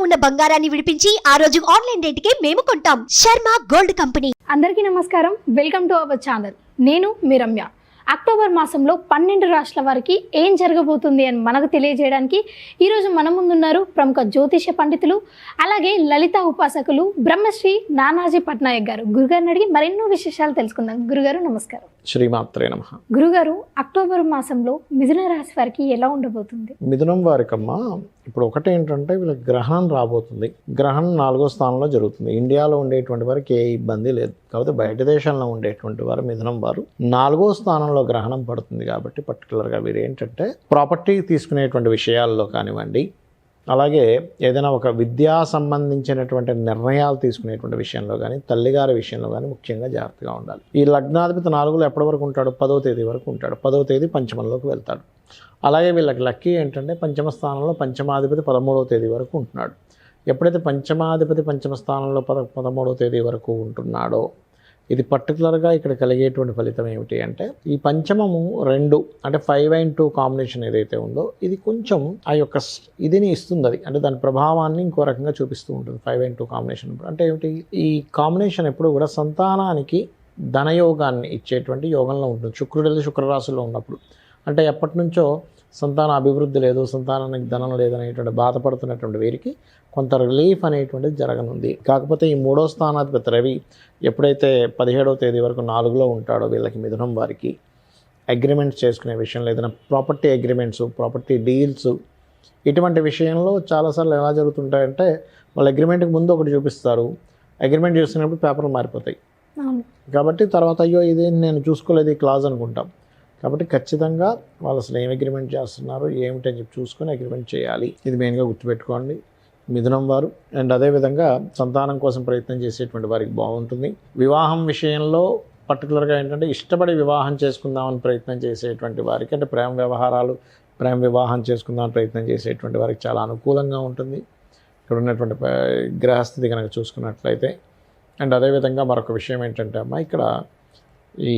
ఉన్న బంగారాన్ని విడిపించి ఆ రోజు ఆన్లైన్ రేటుకే మేము కొంటాం. Sharma gold company. అందరికీ నమస్కారం. Welcome to our channel. నేను మీ రమ్య. అక్టోబర్ మాసంలో 12 రాష్ట్రాల వారికి ఏం జరగబోతుంది అని మనకు తెలియజేయడానికి ఈరోజు మన ముందున్నారు ప్రముఖ జ్యోతిష పండితులు, అలాగే లలిత ఉపాసకులు బ్రహ్మశ్రీ నానాజీ పట్నాయక్ గారు. గురుగారిని అడిగి మరెన్నో విశేషాలు తెలుసుకుందాం. గురుగారు నమస్కారం. శ్రీమాత్రే నమః. గురుగారు, అక్టోబర్ మాసంలో మిథున రాశి వారికి ఎలా ఉండబోతుంది? మిథునం వారికమ్మా ఇప్పుడు ఒకటి ఏంటంటే వీళ్ళకి గ్రహణం రాబోతుంది. గ్రహణం 4వ స్థానంలో జరుగుతుంది. ఇండియాలో ఉండేటువంటి వారికి ఏ ఇబ్బంది లేదు. కాకపోతే బయట దేశాల్లో ఉండేటువంటి వారు మిథునం వారు 4వ స్థానంలో గ్రహణం పడుతుంది కాబట్టి పర్టికులర్గా వీరు ఏంటంటే ప్రాపర్టీ తీసుకునేటువంటి విషయాల్లో కానివ్వండి, అలాగే ఏదైనా ఒక విద్యా సంబంధించినటువంటి నిర్ణయాలు తీసుకునేటువంటి విషయంలో కానీ, తల్లిగారి విషయంలో కానీ ముఖ్యంగా జాగ్రత్తగా ఉండాలి. ఈ లగ్నాధిపతి 4లో ఎప్పటి వరకు ఉంటాడు? 10వ తేదీ వరకు ఉంటాడు. 10వ తేదీ పంచమంలోకి వెళ్తాడు. అలాగే వీళ్ళకి లక్కీ ఏంటంటే పంచమ స్థానంలో పంచమాధిపతి 13వ తేదీ వరకు ఉంటున్నాడు. ఎప్పుడైతే పంచమాధిపతి పంచమ స్థానంలో 13వ తేదీ వరకు ఉంటున్నాడో ఇది పర్టికులర్గా ఇక్కడ కలిగేటువంటి ఫలితం ఏమిటి అంటే ఈ పంచమము 2 అంటే 5 and 2 కాంబినేషన్ ఏదైతే ఉందో ఇది కొంచెం ఆ యొక్క ఇదిని ఇస్తుంది. అది అంటే దాని ప్రభావాన్ని ఇంకో రకంగా చూపిస్తూ ఉంటుంది. 5 and 2 కాంబినేషన్ అంటే ఏమిటి? ఈ కాంబినేషన్ ఎప్పుడు కూడా సంతానానికి ధనయోగాన్ని ఇచ్చేటువంటి యోగంలో ఉంటుంది. శుక్రరాశిలో ఉన్నప్పుడు అంటే ఎప్పటి నుంచో సంతాన అభివృద్ధి లేదు, సంతానానికి ధనం లేదనేటువంటి బాధపడుతున్నటువంటి వీరికి కొంత రిలీఫ్ అనేటువంటిది జరగనుంది. కాకపోతే ఈ 3వ స్థానాధిపతి రవి ఎప్పుడైతే 17వ తేదీ వరకు 4లో ఉంటాడో వీళ్ళకి మిథునం వారికి అగ్రిమెంట్స్ చేసుకునే విషయంలో ఏదైనా ప్రాపర్టీ అగ్రిమెంట్స్, ప్రాపర్టీ డీల్స్ ఇటువంటి విషయంలో చాలాసార్లు ఎలా జరుగుతుంటాయంటే వాళ్ళు అగ్రిమెంట్కి ముందు ఒకటి చూపిస్తారు, అగ్రిమెంట్ చూసినప్పుడు పేపర్లు మారిపోతాయి. కాబట్టి తర్వాత అయ్యో ఇదే నేను చూసుకోలేదు ఈ క్లాజ్ అనుకుంటాం. కాబట్టి ఖచ్చితంగా వాళ్ళు అసలు ఏం అగ్రిమెంట్ చేస్తున్నారు ఏమిటని చెప్పి చూసుకొని అగ్రిమెంట్ చేయాలి. ఇది మెయిన్గా గుర్తుపెట్టుకోండి మిథునం వారు. అండ్ అదేవిధంగా సంతానం కోసం ప్రయత్నం చేసేటువంటి వారికి బాగుంటుంది. వివాహం విషయంలో పర్టికులర్గా ఏంటంటే ఇష్టపడి వివాహం చేసుకుందామని ప్రయత్నం చేసేటువంటి వారికి, అంటే ప్రేమ వివాహం చేసుకుందామని ప్రయత్నం చేసేటువంటి వారికి చాలా అనుకూలంగా ఉంటుంది ఇక్కడ ఉన్నటువంటి గ్రహస్థితి కనుక చూసుకున్నట్లయితే. అండ్ అదేవిధంగా మరొక విషయం ఏంటంటే అమ్మ ఇక్కడ ఈ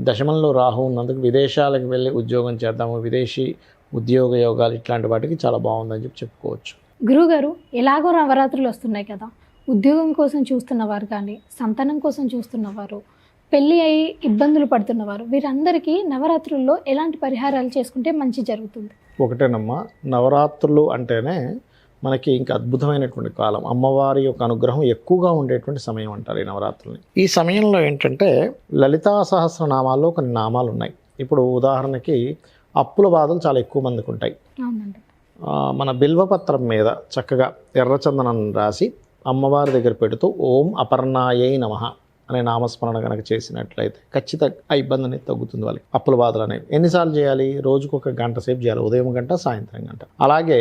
దశమంలో రాహు ఉన్నందుకు విదేశాలకు వెళ్ళి ఉద్యోగం చేద్దాము, విదేశీ ఉద్యోగ యోగాలు ఇట్లాంటి వాటికి చాలా బాగుందని చెప్పి చెప్పుకోవచ్చు. గురుగారు, ఎలాగో నవరాత్రులు వస్తున్నాయి కదా, ఉద్యోగం కోసం చూస్తున్నవారు కానీ, సంతానం కోసం చూస్తున్నవారు, పెళ్ళి అయ్యి ఇబ్బందులు పడుతున్నవారు, వీరందరికీ నవరాత్రుల్లో ఎలాంటి పరిహారాలు చేసుకుంటే మంచి జరుగుతుంది? ఒకటేనమ్మా, నవరాత్రులు అంటేనే మనకి ఇంకా అద్భుతమైనటువంటి కాలం, అమ్మవారి యొక్క అనుగ్రహం ఎక్కువగా ఉండేటువంటి సమయం అంటారు ఈ నవరాత్రుల్ని. ఈ సమయంలో ఏంటంటే లలితా సహస్రనామాల్లో కొన్ని నామాలు ఉన్నాయి. ఇప్పుడు ఉదాహరణకి అప్పుల బాధలు చాలా ఎక్కువ మందికి ఉంటాయి. మన బిల్వపత్రం మీద చక్కగా ఎర్రచందనం రాసి అమ్మవారి దగ్గర పెడుతూ ఓం అపర్ణాయై నమః అనే నామస్మరణ కనుక చేసినట్లయితే ఖచ్చితంగా ఆ ఇబ్బంది అనేది తగ్గుతుంది. వాళ్ళకి అప్పుల బాధలు అనేవి ఎన్నిసార్లు చేయాలి? రోజుకు 1 గంట సేపు చేయాలి, ఉదయం గంట సాయంత్రం గంట. అలాగే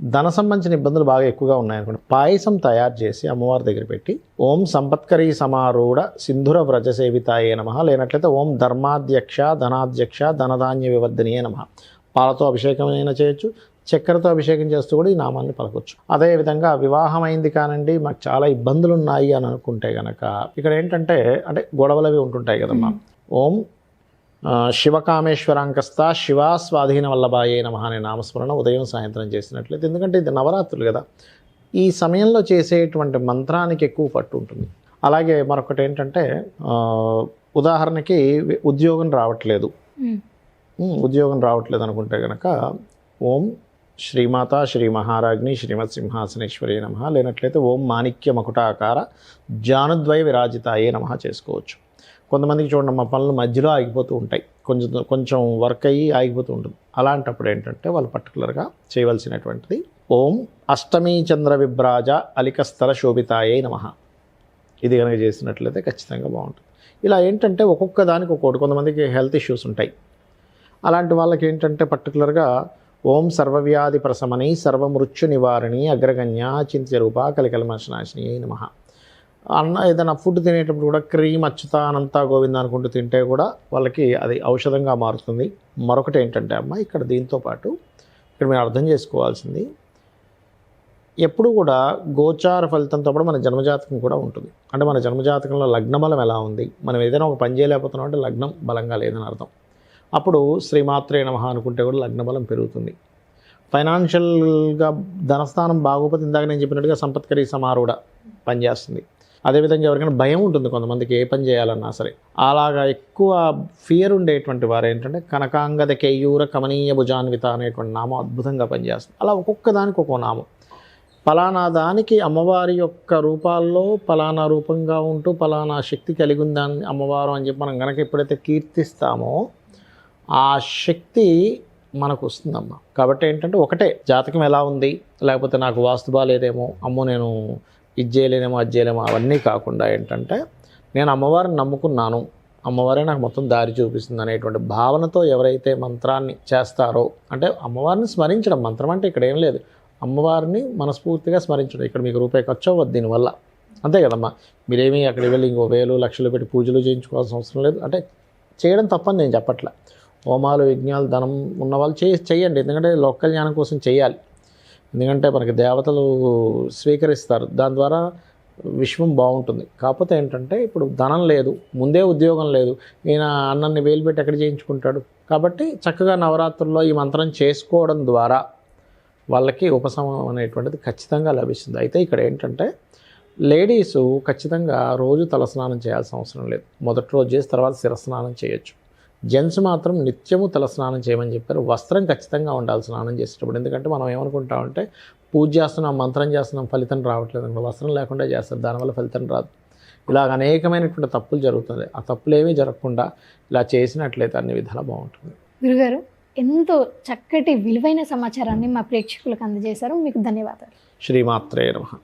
ధన సంబంధించిన ఇబ్బందులు బాగా ఎక్కువగా ఉన్నాయనుకోండి, పాయసం తయారు చేసి అమ్మవారి దగ్గర పెట్టి ఓం సంపత్కరీ సమారూఢ సింధుర వ్రజ సేవితాయే నమః, లేనట్లయితే ఓం ధర్మాధ్యక్ష ధనాధ్యక్ష ధనధాన్య వివర్ధనీయే నమః, పాలతో అభిషేకం అయినా చేయొచ్చు, చక్కెరతో అభిషేకం చేస్తూ కూడా ఈ నామాన్ని పలకొచ్చు. అదేవిధంగా వివాహం అయింది కానండి మాకు చాలా ఇబ్బందులు ఉన్నాయి అని అనుకుంటే కనుక ఇక్కడ ఏంటంటే అంటే గొడవలు అవి ఉంటుంటాయి కదమ్మా, ఓం శివకామేశ్వరాంకస్త శివా స్వాధీన వల్లభాయే నమః అనే నామస్మరణ ఉదయం సాయంత్రం చేసినట్లయితే, ఎందుకంటే ఇది నవరాత్రులు కదా, ఈ సమయంలో చేసేటువంటి మంత్రానికి ఎక్కువ పట్టు ఉంటుంది. అలాగే మరొకటి ఏంటంటే ఉదాహరణకి ఉద్యోగం రావట్లేదు అనుకుంటే కనుక ఓం శ్రీమాత శ్రీ మహారాజ్ని శ్రీమత్ సింహాసనేశ్వరి నమః, లేనట్లయితే ఓం మాణిక్య మకుటాకార జానుద్వయ విరాజితాయే నమః చేసుకోవచ్చు. కొంతమందికి చూడండి మా పనులు మధ్యలో ఆగిపోతూ ఉంటాయి, కొంచెం వర్క్ అయ్యి ఆగిపోతూ ఉంటుంది. అలాంటప్పుడు ఏంటంటే వాళ్ళు పర్టికులర్గా చేయవలసినటువంటిది ఓం అష్టమీ చంద్ర విభ్రాజ అలికస్థల శోభితాయే నమః, ఇది కనుక చేసినట్లయితే ఖచ్చితంగా బాగుంటుంది. ఇలా ఏంటంటే ఒక్కొక్క దానికి ఒక్కొక్కటి, కొంతమందికి హెల్త్ ఇష్యూస్ ఉంటాయి, అలాంటి వాళ్ళకి ఏంటంటే పర్టికులర్గా ఓం సర్వవ్యాధి ప్రశమని సర్వమృత్యు నివారణి అగ్రగణ్య చింత్యరూప కలికల్మశనాశిని నమః. ఏదైనా ఫుడ్ తినేటప్పుడు కూడా క్రీమ్ అచ్యుతానంతా గోవింద అనుకుంటూ తింటే కూడా వాళ్ళకి అది ఔషధంగా మారుతుంది. మరొకటి ఏంటంటే అమ్మ ఇక్కడ దీంతో పాటు ఇక్కడ మీరు అర్థం చేసుకోవాల్సింది ఎప్పుడు కూడా గోచార ఫలితంతో పాటు మన జన్మజాతకం కూడా ఉంటుంది. అంటే మన జన్మజాతకంలో లగ్న బలం ఎలా ఉంది, మనం ఏదైనా ఒక పని చేయలేకపోతున్నాం అంటే లగ్నం బలంగా లేదని అర్థం. అప్పుడు శ్రీమాత్రే నమః అనుకుంటే కూడా లగ్న బలం పెరుగుతుంది. ఫైనాన్షియల్గా ధనస్థానం బాగోపోతే ఇందాక నేను చెప్పినట్టుగా సంపత్కరి సమారూఢ పనిచేస్తుంది. అదేవిధంగా ఎవరికైనా భయం ఉంటుంది కొంతమందికి ఏ పని చేయాలన్నా సరే. అలాగా ఎక్కువ ఫియర్ ఉండేటువంటి వారు ఏంటంటే కనకాంగద కేయూర కమనీయ భుజాన్విత అనేటువంటి నామం అద్భుతంగా పనిచేస్తుంది. అలా ఒక్కొక్క దానికి ఒక్కో నామం. పలానా దానికి అమ్మవారి యొక్క రూపాల్లో పలానా రూపంగా ఉంటూ పలానా శక్తి కలిగి ఉందని అమ్మవారు అని చెప్పి మనం కనుక ఎప్పుడైతే కీర్తిస్తామో ఆ శక్తి మనకు వస్తుందమ్మా. కాబట్టి ఏంటంటే ఒకటే జాతకం ఎలా ఉంది, లేకపోతే నాకు వాస్తు బాలేదేమో, అమ్మో నేను ఇది చేయలేనేమో అది చేయలేమో, అవన్నీ కాకుండా ఏంటంటే నేను అమ్మవారిని నమ్ముకున్నాను, అమ్మవారే నాకు మొత్తం దారి చూపిస్తుంది అనేటువంటి భావనతో ఎవరైతే మంత్రాన్ని చేస్తారో, అంటే అమ్మవారిని స్మరించడం, మంత్రం అంటే ఇక్కడ ఏం లేదు, అమ్మవారిని మనస్ఫూర్తిగా స్మరించడం. ఇక్కడ మీకు రూపాయి ఖర్చు అవ్వద్దు దీనివల్ల, అంతే కదమ్మా. మీరేమీ అక్కడికి వెళ్ళి ఇంకో 1000 లక్షలు పెట్టి పూజలు చేయించుకోవాల్సిన అవసరం లేదు. అంటే చేయడం తప్పని నేను చెప్పట్లా. హోమాలు యజ్ఞాలు ధనం ఉన్నవాళ్ళు చేయండి, ఎందుకంటే లోక జ్ఞానం కోసం చేయాలి. ఎందుకంటే మనకి దేవతలు స్వీకరిస్తారు, దాని ద్వారా విశ్వం బాగుంటుంది. కాకపోతే ఏంటంటే ఇప్పుడు ధనం లేదు, ముందే ఉద్యోగం లేదు, ఈయన అన్నన్ని వేలు పెట్టి ఎక్కడ చేయించుకుంటాడు. కాబట్టి చక్కగా నవరాత్రుల్లో ఈ మంత్రం చేసుకోవడం ద్వారా వాళ్ళకి ఉపశమనం అనేటువంటిది ఖచ్చితంగా లభిస్తుంది. అయితే ఇక్కడ ఏంటంటే లేడీసు ఖచ్చితంగా రోజు తలస్నానం చేయాల్సిన అవసరం లేదు. మొదటి రోజు చేసి తర్వాత శిరస్నానం చేయొచ్చు. జెంట్స్ మాత్రం నిత్యము తలస్నానం చేయమని చెప్పారు. వస్త్రం ఖచ్చితంగా ఉండాలి స్నానం చేసేటప్పుడు. ఎందుకంటే మనం ఏమనుకుంటామంటే పూజ చేస్తున్నాం, మంత్రం చేస్తున్నాం, ఫలితం రావట్లేదు అనుకో, వస్త్రం లేకుండా చేస్తారు, దానివల్ల ఫలితం రాదు. ఇలాగ అనేకమైనటువంటి తప్పులు జరుగుతుంది. ఆ తప్పులు ఏమీ జరగకుండా ఇలా చేసినట్లయితే అన్ని విధాలా బాగుంటుంది. గురుగారు, ఎంతో చక్కటి విలువైన సమాచారాన్ని మా ప్రేక్షకులకు అందజేశారు. మీకు ధన్యవాదాలు. శ్రీమాత్రే నమః.